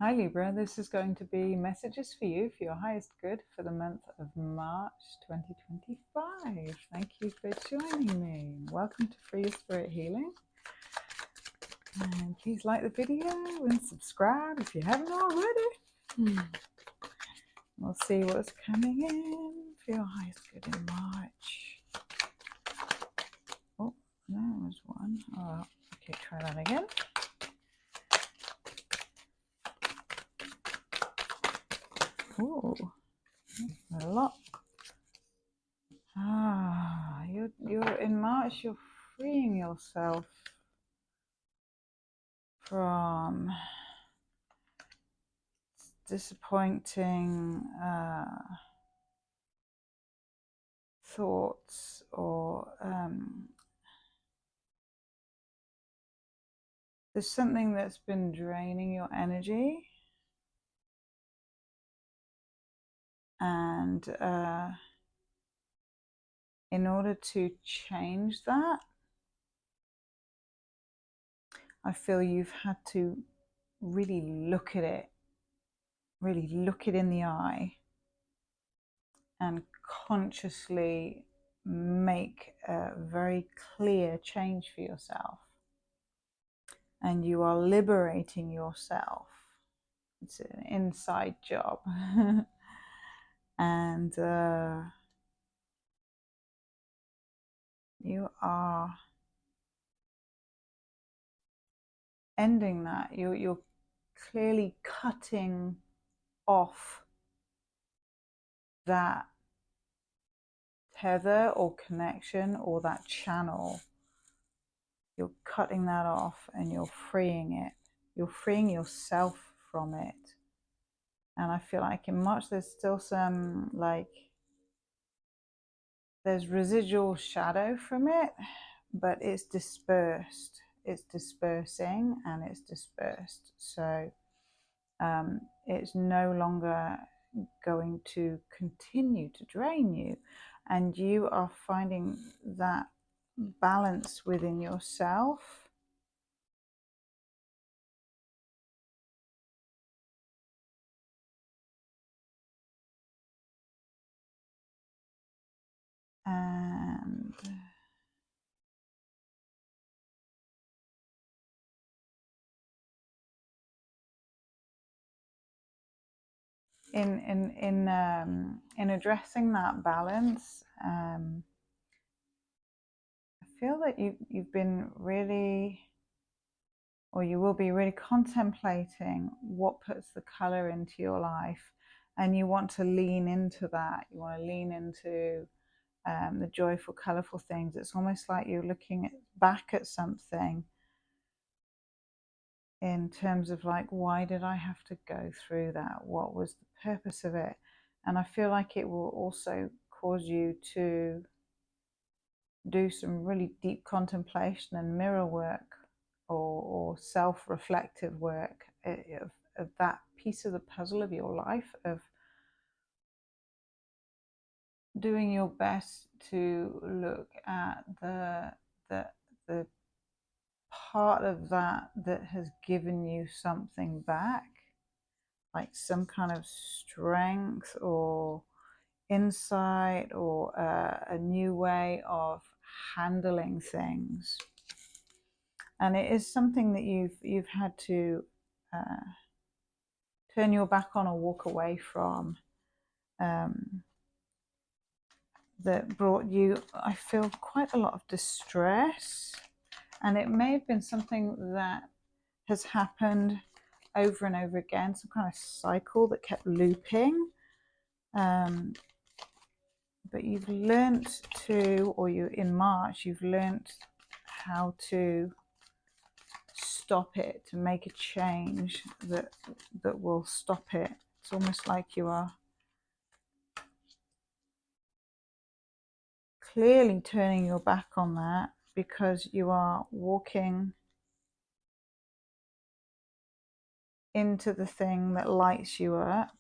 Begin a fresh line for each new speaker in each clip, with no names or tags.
Hi Libra, this is going to be messages for you for your highest good for the month of March 2025. Thank you for joining me. Welcome to Free Your Spirit Healing. And please like the video and subscribe if you haven't already. We'll see what's coming in for your highest good in March. Oh, there was one. Oh, okay, try that again. Oh, a lot. You're in March. You're freeing yourself from disappointing thoughts or there's something that's been draining your energy, and in order to change that, I feel you've had to really look at it, really look it in the eye, and consciously make a very clear change for yourself. And you are liberating yourself. It's an inside job. And you are ending that. You're clearly cutting off that tether or connection or that channel. You're cutting that off and you're freeing it. You're freeing yourself from it. And I feel like in March there's still some, like, there's residual shadow from it, but it's dispersed. It's dispersing and it's dispersed. So it's no longer going to continue to drain you. And you are finding that balance within yourself. And in addressing that balance, I feel that you've been really, or you will be really contemplating what puts the color into your life, and you want to lean into that. You want to lean into the joyful, colorful things. It's almost like you're looking back at something in terms of, like, why did I have to go through that? What was the purpose of it? And I feel like it will also cause you to do some really deep contemplation and mirror work, or self-reflective work of that piece of the puzzle of your life, of doing your best to look at the part of that that has given you something back, like some kind of strength or insight, or a new way of handling things. And it is something that you've had to turn your back on or walk away from, that brought you, I feel, quite a lot of distress. And it may have been something that has happened over and over again, some kind of cycle that kept looping. But you've learnt to, or you, in March, you've learnt how to stop it, to make a change that will stop it. It's almost like you are clearly turning your back on that, because you are walking into the thing that lights you up,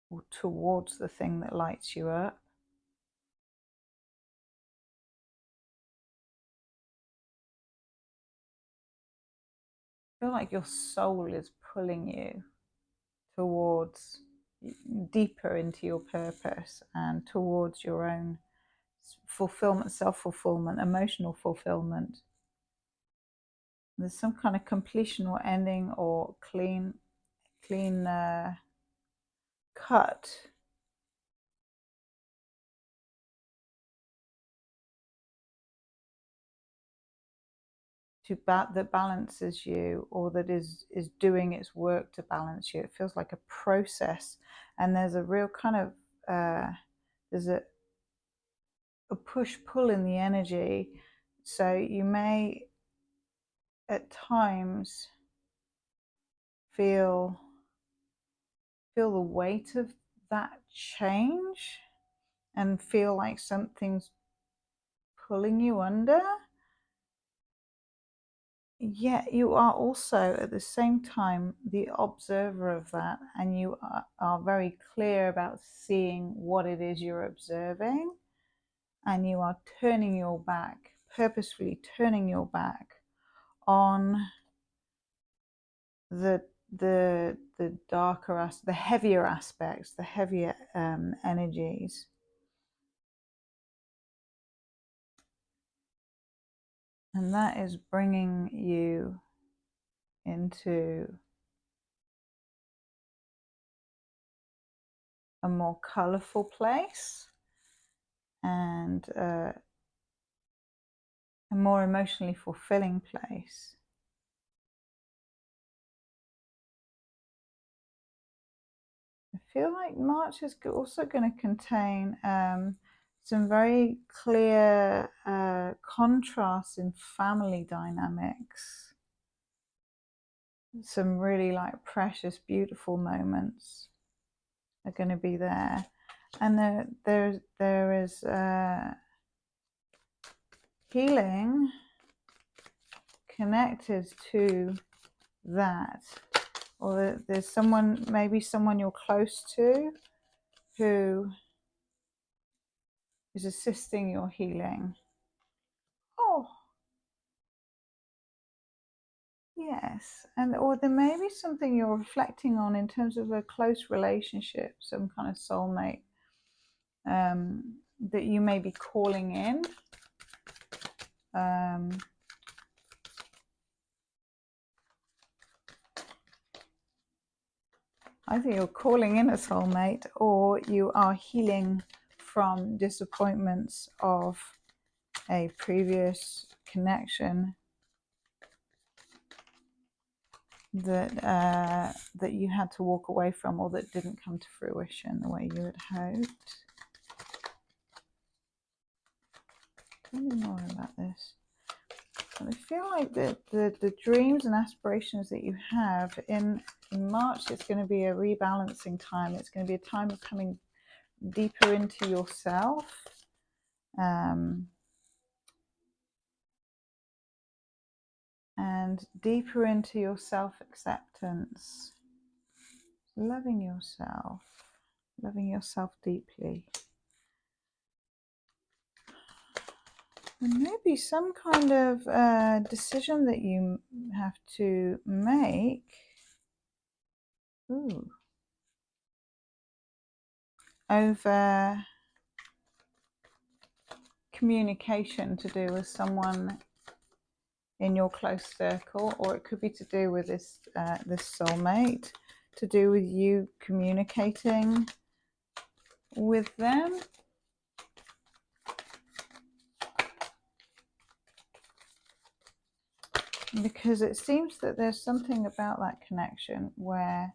or towards the thing that lights you up. feel like your soul is pulling you towards deeper into your purpose and towards your own fulfillment, self-fulfillment, emotional fulfillment. There's some kind of completion or ending or clean cut that balances you, or that is doing its work to balance you. It feels like a process, and there's a real kind of there's a push-pull in the energy. So you may at times feel the weight of that change and feel like something's pulling you under. Yet you are also at the same time the observer of that, and you are very clear about seeing what it is you're observing, and you are turning your back, purposefully turning your back on the darker, the heavier aspects, the heavier energies. And that is bringing you into a more colorful place and a more emotionally fulfilling place. I feel like March is also going to contain some very clear contrasts in family dynamics. Some really like precious, beautiful moments are going to be there, and there is healing connected to that, or there's someone, maybe someone you're close to, who is assisting your healing. Oh, yes. And or there may be something you're reflecting on in terms of a close relationship, some kind of soulmate that you may be calling in. Either you're calling in a soulmate, or you are healing from disappointments of a previous connection that that you had to walk away from, or that didn't come to fruition the way you had hoped. Tell me more about this. I feel like the dreams and aspirations that you have in March, it's going to be a rebalancing time. It's going to be a time of coming deeper into yourself. And deeper into your self-acceptance, loving yourself deeply. And maybe some kind of decision that you have to make. Over communication to do with someone in your close circle, or it could be to do with this soulmate, to do with you communicating with them. Because it seems that there's something about that connection where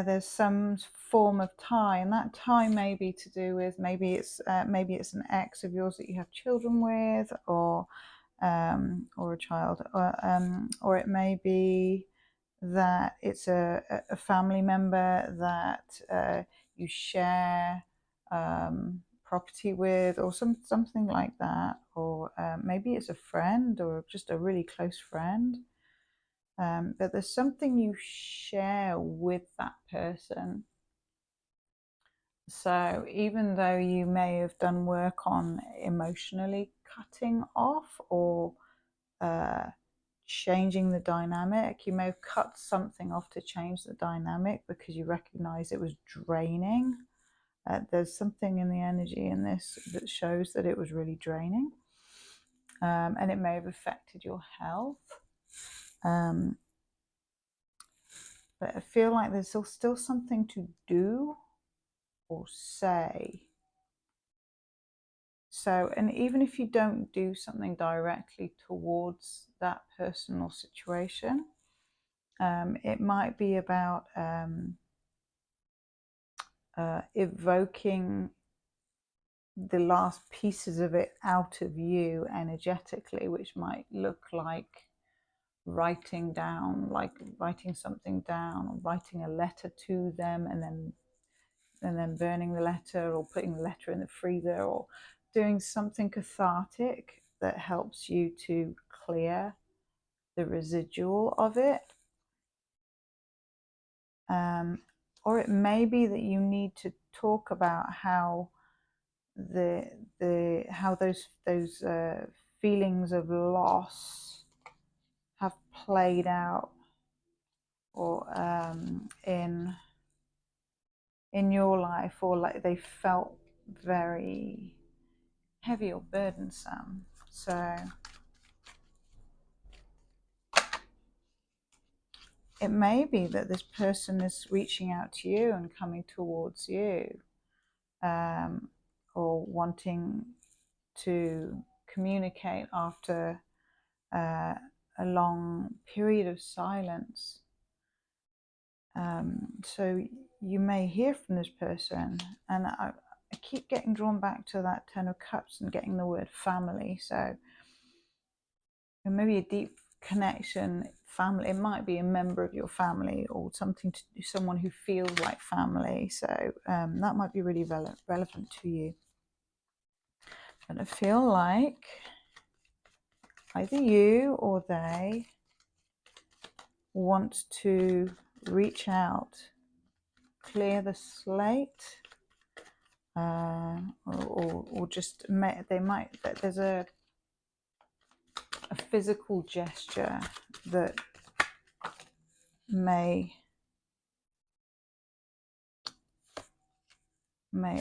there's some form of tie, and that tie may be to do with maybe it's an ex of yours that you have children with, or a child, or it may be that it's a family member that you share property with, or something like that, or maybe it's a friend, or just a really close friend. But there's something you share with that person. So even though you may have done work on emotionally cutting off or changing the dynamic. You may have cut something off to change the dynamic because you recognize it was draining. There's something in the energy in this that shows that it was really draining, and it may have affected your health. But I feel like there's still something to do or say. So, and even if you don't do something directly towards that personal situation, it might be about evoking the last pieces of it out of you energetically, which might look like writing something down, or writing a letter to them and then burning the letter, or putting the letter in the freezer, or doing something cathartic that helps you to clear the residual of it. Or it may be that you need to talk about how how those feelings of loss have played out, or in your life, or like they felt very heavy or burdensome. So it may be that this person is reaching out to you and coming towards you, or wanting to communicate after a long period of silence. So you may hear from this person, and I keep getting drawn back to that Ten of Cups and getting the word family. So maybe a deep connection, family. It might be a member of your family, or someone who feels like family. So that might be really relevant to you. But I feel like either you or they want to reach out, clear the slate, or just there's a physical gesture that may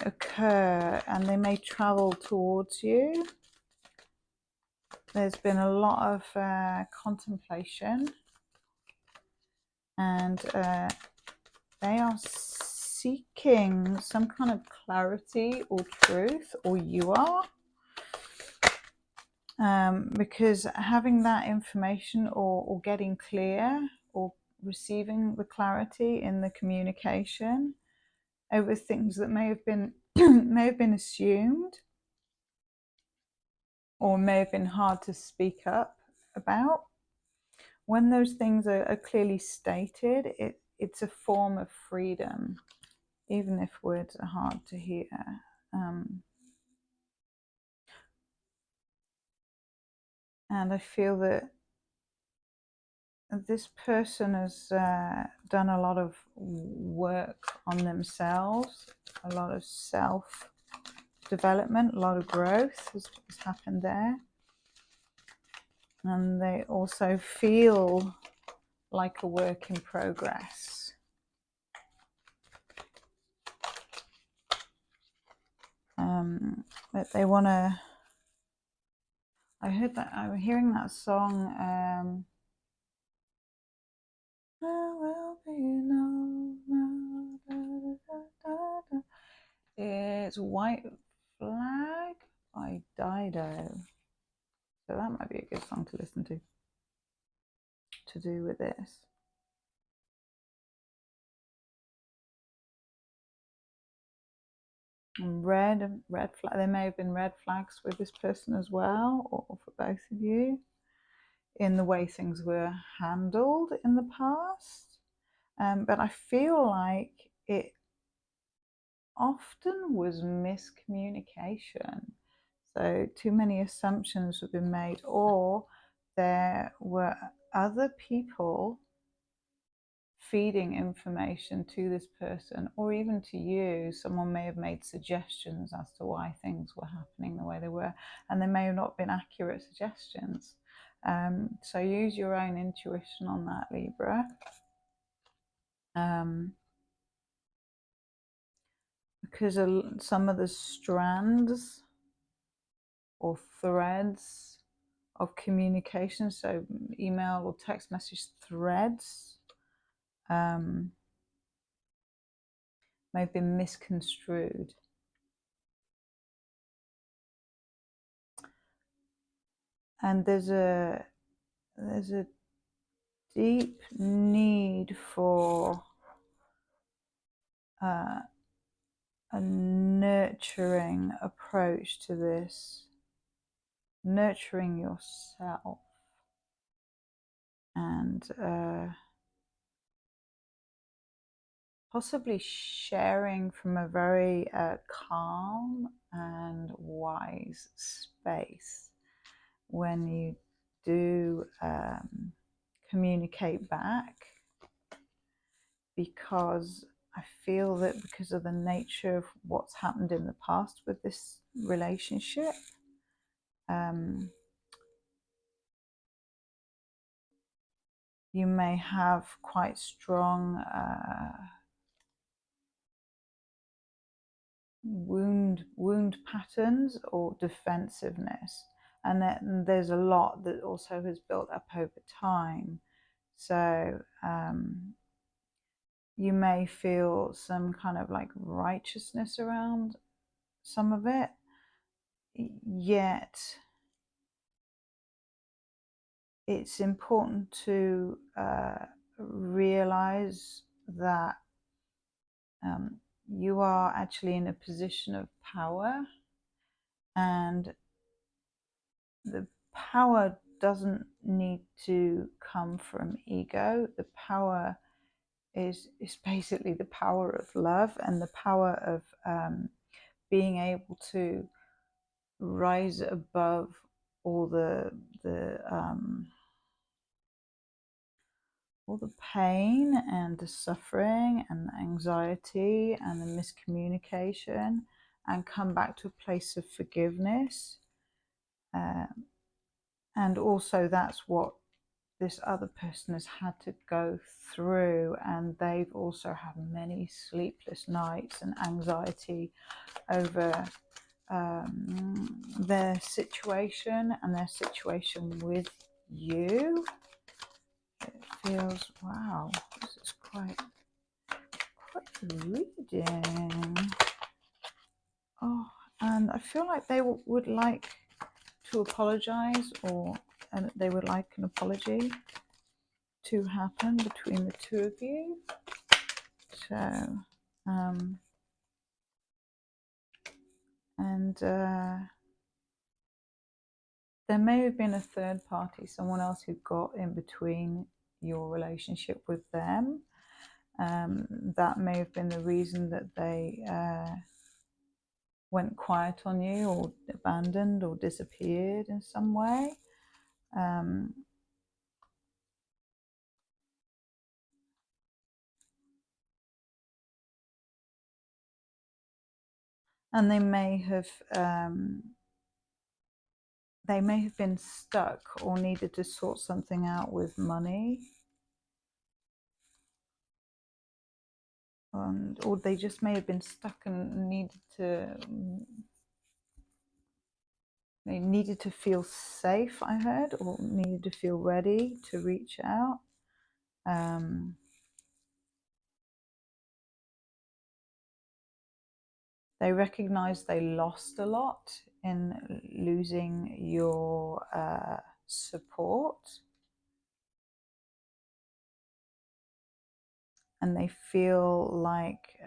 occur, and they may travel towards you. There's been a lot of contemplation, and they are seeking some kind of clarity or truth, or you are, because having that information, or getting clear, or receiving the clarity in the communication over things that may have been assumed, or may have been hard to speak up about. When those things are clearly stated, it's a form of freedom, even if words are hard to hear. And I feel that this person has done a lot of work on themselves, a lot of self-development, a lot of growth has happened there. And they also feel like a work in progress. But they want to... I'm hearing that song, There Will Be No... It's White Flag by Dido. So that might be a good song to listen to do with this. Red flag. There may have been red flags with this person as well, or for both of you, in the way things were handled in the past. But I feel like it often was miscommunication. So too many assumptions have been made, or there were other people feeding information to this person, or even to you. Someone may have made suggestions as to why things were happening the way they were, and they may have not been accurate suggestions. So use your own intuition on that, Libra. Because some of the strands or threads of communication, so email or text message threads, may have been misconstrued. And there's a deep need for a nurturing approach to this, nurturing yourself, and possibly sharing from a very calm and wise space when you do communicate back, because I feel that because of the nature of what's happened in the past with this relationship, you may have quite strong wound patterns or defensiveness, and then there's a lot that also has built up over time. So you may feel some kind of like righteousness around some of it, yet it's important to realize that you are actually in a position of power, and the power doesn't need to come from ego. The power is basically the power of love and the power of being able to rise above all the pain and the suffering and the anxiety and the miscommunication, and come back to a place of forgiveness. And also that's what this other person has had to go through, and they've also had many sleepless nights and anxiety over their situation and their situation with you. It feels, wow, this is quite the reading. Oh, and I feel like they would like to apologize, or they would like an apology to happen between the two of you. So there may have been a third party, someone else who got in between your relationship with them. That may have been the reason that they went quiet on you, or abandoned, or disappeared in some way. And they may have been stuck or needed to sort something out with money, or they just may have been stuck and needed to feel safe, I heard, or needed to feel ready to reach out. They recognize they lost a lot in losing your support, and they feel like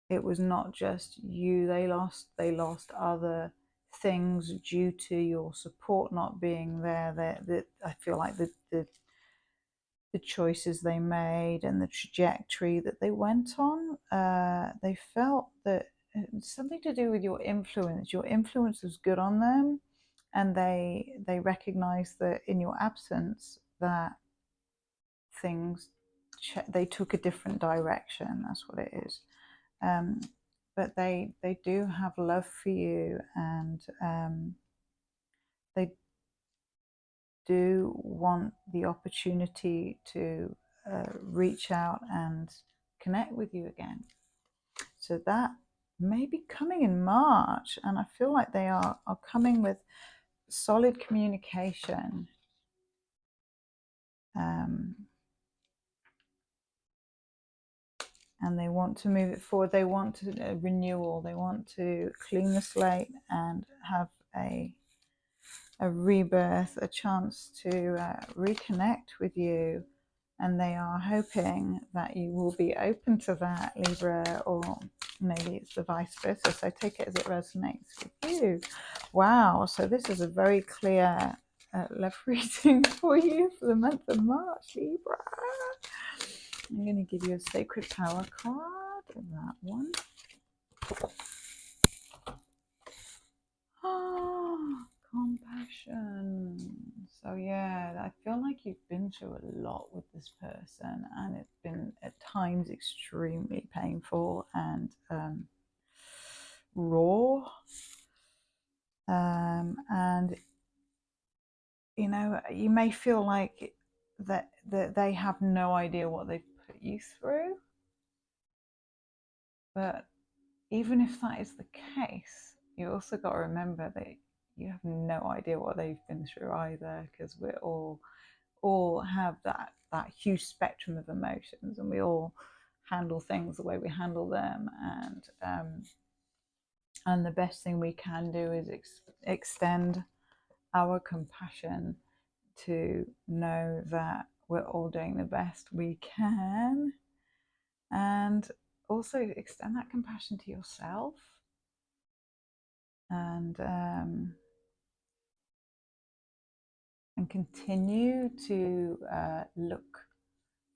it was not just you they lost other things due to your support not being there. That I feel like the choices they made and the trajectory that they went on, they felt that it's something to do with your influence. Your influence was good on them, and they recognized that in your absence that they took a different direction. That's what it is. But they do have love for you, and they do want the opportunity to reach out and connect with you again. So that may be coming in March, and I feel like they are coming with solid communication. And they want to move it forward. They want to renewal. They want to clean the slate and have a rebirth, a chance to reconnect with you. And they are hoping that you will be open to that, Libra, or maybe it's the vice versa. So take it as it resonates with you. Wow. So this is a very clear love reading for you for the month of March, Libra. I'm going to give you a sacred power card, that one. Oh, compassion. So yeah, I feel like you've been through a lot with this person, and it's been at times extremely painful and raw. And you know, you may feel like that they have no idea what they've put you through, but even if that is the case, you also got to remember that you have no idea what they've been through either, because we all have that huge spectrum of emotions, and we all handle things the way we handle them, and the best thing we can do is extend our compassion to know that we're all doing the best we can, and also extend that compassion to yourself. And continue to look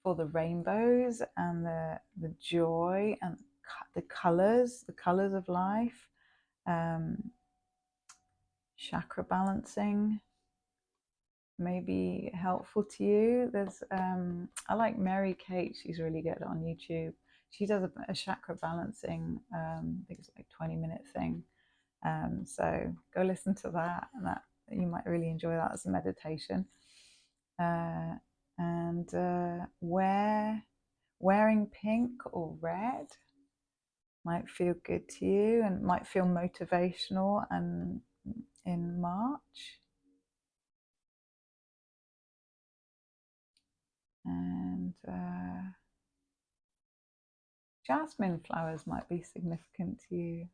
for the rainbows and the joy and the colors of life. Chakra balancing may be helpful to you. There's I like Mary Kate. She's really good on YouTube. She does a chakra balancing. I think it's like 20-minute thing. So go listen to that, and that you might really enjoy that as a meditation. And wearing pink or red might feel good to you and might feel motivational and in March. And jasmine flowers might be significant to you.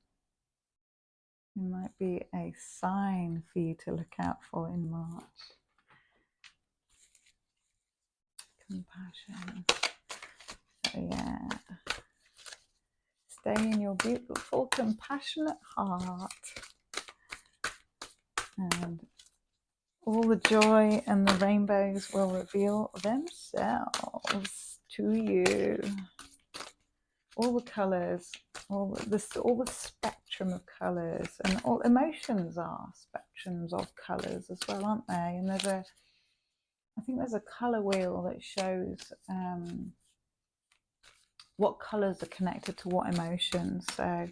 It might be a sign for you to look out for in March. Compassion. So yeah, stay in your beautiful, compassionate heart, and all the joy and the rainbows will reveal themselves to you. All the colours, all the spectrum of colours, and all emotions are spectrums of colours as well, aren't they? And I think there's a colour wheel that shows what colours are connected to what emotions. So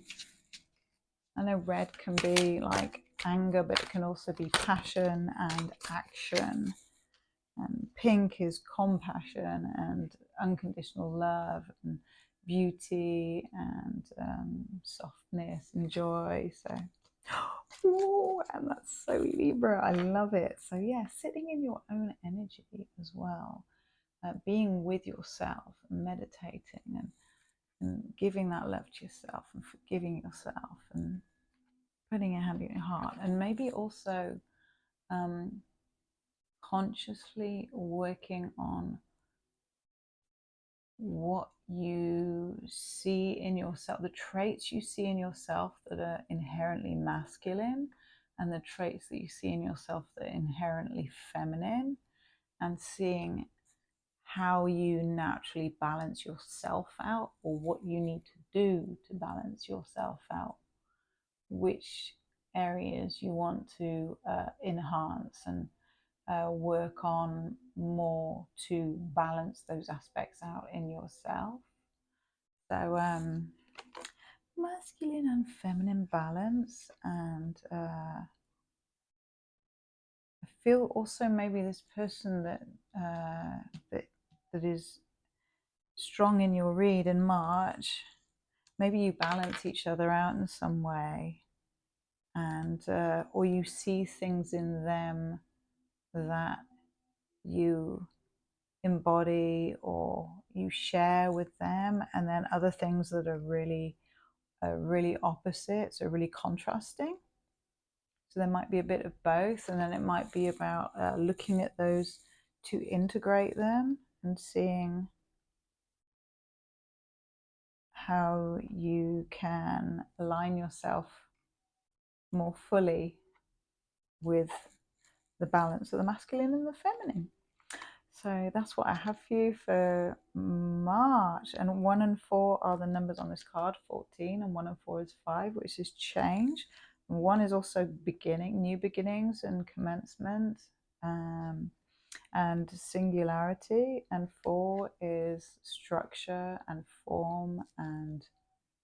I know red can be like anger, but it can also be passion and action. And pink is compassion and unconditional love and beauty and softness and joy. So, oh, and that's so Libra. I love it. So yeah, sitting in your own energy as well, being with yourself and meditating and giving that love to yourself and forgiving yourself and putting a hand in your heart, and maybe also consciously working on what you see in yourself, the traits you see in yourself that are inherently masculine, and the traits that you see in yourself that are inherently feminine, and seeing how you naturally balance yourself out, or what you need to do to balance yourself out, which areas you want to enhance and work on more to balance those aspects out in yourself. So masculine and feminine balance, and feel also maybe this person that that is strong in your read in March, maybe you balance each other out in some way, and or you see things in them that you embody or you share with them, and then other things that are really opposite, so really contrasting. So there might be a bit of both, and then it might be about looking at those to integrate them and seeing how you can align yourself more fully with the balance of the masculine and the feminine. So that's what I have for you for March. And 1 and 4 are the numbers on this card, 14, and 1 and 4 is 5, which is change. 1 is also beginning, new beginnings and commencement, and singularity. And 4 is structure and form and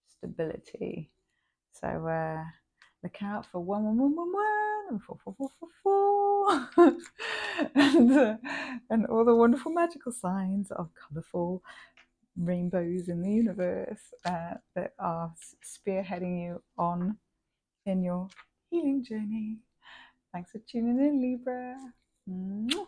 stability. So look out for 1, 1, 1, 1, 1, and 4, 4, 4, 4, 4. and all the wonderful magical signs of colourful rainbows in the universe that are spearheading you on in your healing journey. Thanks for tuning in, Libra. Mwah.